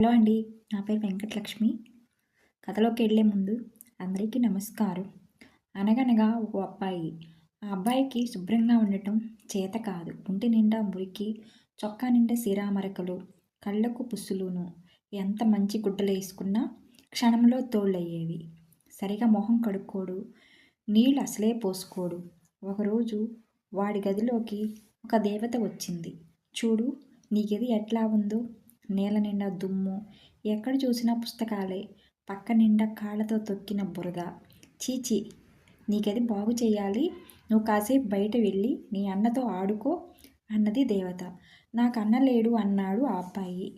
Hello అండి. నా పేరు వెంకటలక్ష్మి. కథలోకి వెళ్ళే ముందు అందరికీ నమస్కారం. అనగనగా ఒక అబ్బాయి. ఆ అబ్బాయికి శుభ్రంగా ఉండటం చేత కాదు. ఒంటి నిండా మురికి, చొక్కా నిండా సిరామరకలు, కళ్ళకు పుస్సులును. ఎంత మంచి గుడ్డలు వేసుకున్నా క్షణంలో తోళ్ళయ్యేవి. సరిగా మొహం కడుక్కోడు, నీళ్ళు అసలే పోసుకోడు. ఒకరోజు వాడి గదిలోకి ఒక దేవత వచ్చింది. చూడు, నీ గది ఎట్లా ఉందో, నేల నిండా దుమ్ము, ఎక్కడ చూసినా పుస్తకాలే, పక్క నిండా కాళ్ళతో తొక్కిన బురద. చీచి, నీ గది బాగు చేయాలి, నువ్వు కాసేపు బయట వెళ్ళి నీ అన్నతో ఆడుకో అన్నది దేవత. నాకు అన్న లేడు అన్నాడు ఆ అబ్బాయి.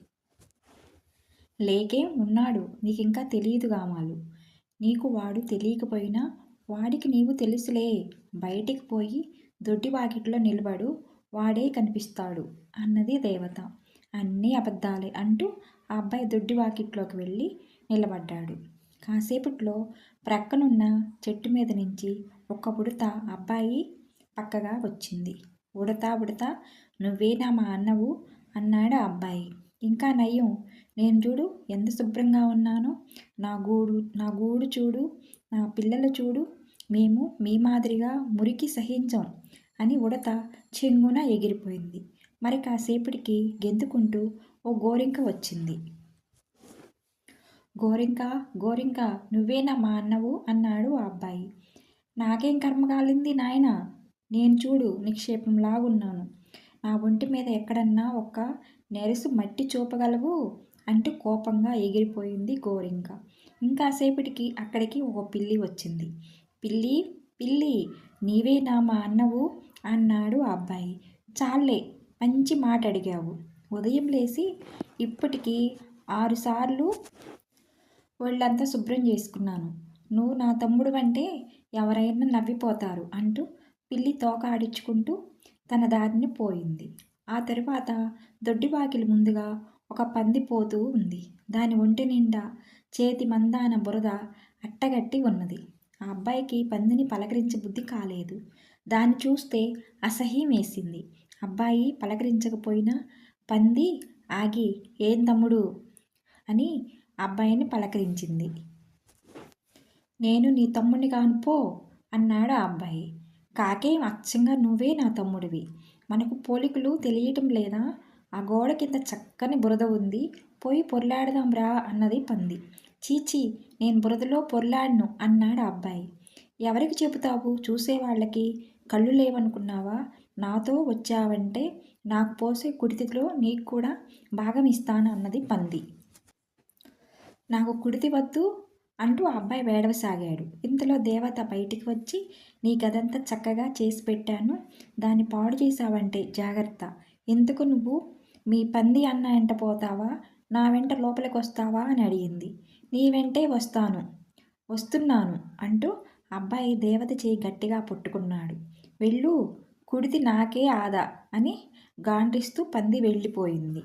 లేకేం ఉన్నాడు, నీకింకా తెలియదు గామాలు. నీకు వాడు తెలియకపోయినా వాడికి నీవు తెలుసులే. బయటికి పోయి దొడ్డి వాకిట్లో నిలబడు, వాడే కనిపిస్తాడు అన్నది దేవత. అన్నీ అబద్ధాలే అంటూ ఆ అబ్బాయి దొడ్డి వాకిట్లోకి వెళ్ళి నిలబడ్డాడు. కాసేపట్లో ప్రక్కనున్న చెట్టు మీద నుంచి ఒక్క ఉడత అబ్బాయి పక్కగా వచ్చింది. ఉడతా ఉడతా, నువ్వేనా మా అన్నవు అన్నాడు ఆ అబ్బాయి. ఇంకా నయ్యం, నేను చూడు ఎంత శుభ్రంగా ఉన్నానో, నా గూడు చూడు, నా పిల్లలు చూడు, మేము మీ మాదిరిగా మురికి సహించం అని ఉడత చెంగున ఎగిరిపోయింది. మరి కాసేపటికి గెంతుకుంటూ ఓ గోరింక వచ్చింది. గోరింక, గోరింక, నువ్వేనా మా అన్నవు అన్నాడు ఆ అబ్బాయి. నాకేం కర్మ కాలింది నాయనా, నేను చూడు నిక్షేపంలాగున్నాను. నా ఒంటి మీద ఎక్కడన్నా ఒక్క నెరుసు మట్టి చూపగలవు అంటూ కోపంగా ఎగిరిపోయింది గోరింక. ఇంకాసేపటికి అక్కడికి ఒక పిల్లి వచ్చింది. పిల్లి, పిల్లి, నీవేనా మా అన్నవు అన్నాడు ఆ అబ్బాయి. చాలే, మంచి మాట అడిగావు. ఉదయం లేచి ఇప్పటికీ 6 సార్లు ఒళ్ళంతా శుభ్రం చేసుకున్నాను. నువ్వు నా తమ్ముడు అంటే ఎవరైనా నవ్విపోతారు అంటూ పిల్లి తోక ఆడించుకుంటూ తన దారిని పోయింది. ఆ తరువాత దొడ్డివాకిలి ముందుగా ఒక పంది పోతూ ఉంది. దాని ఒంటి నిండా చేతి మందాన బురద అట్టగట్టి ఉన్నది. ఆ అబ్బాయికి పందిని పలకరించ బుద్ధి కాలేదు. దాన్ని చూస్తే అసహ్యం వేసింది. అబ్బాయి పలకరించకపోయినా పంది ఆగి, ఏం తమ్ముడు అని అబ్బాయిని పలకరించింది. నేను నీ తమ్ముడిని కాను పో అన్నాడు ఆ అబ్బాయి. కాకేం, అచ్చంగా నువ్వే నా తమ్ముడివి. మనకు పోలికలు తెలియటం లేదా? ఆ గోడ కింద చక్కని బురద ఉంది, పోయి పొర్లాడదాం రా అన్నది పంది. చీచి, నేను బురదలో పొర్లాడను అన్నాడు ఆ అబ్బాయి. ఎవరికి చెబుతావు? చూసేవాళ్ళకి కళ్ళు లేవనుకున్నావా? నాతో వచ్చావంటే నాకు పోసే కుడితిలో నీకు కూడా భాగం ఇస్తాను అన్నది పంది. నాకు కుడితి వద్దు అంటూ ఆ అబ్బాయి వేడవసాగాడు. ఇంతలో దేవత బయటికి వచ్చి, నీ గదంతా చక్కగా చేసి పెట్టాను, దాన్ని పాడు చేశావంటే జాగ్రత్త. ఎందుకు నువ్వు మీ పంది అన్న వెంట పోతావా, నా వెంట లోపలికి వస్తావా అని అడిగింది. నీ వెంటే వస్తున్నాను అంటూ అబ్బాయి దేవత చేయి గట్టిగా పట్టుకున్నాడు. వెళ్ళు, కుడితి నాకే ఆదా అని గాండ్రిస్తూ పంది వెళ్ళిపోయింది.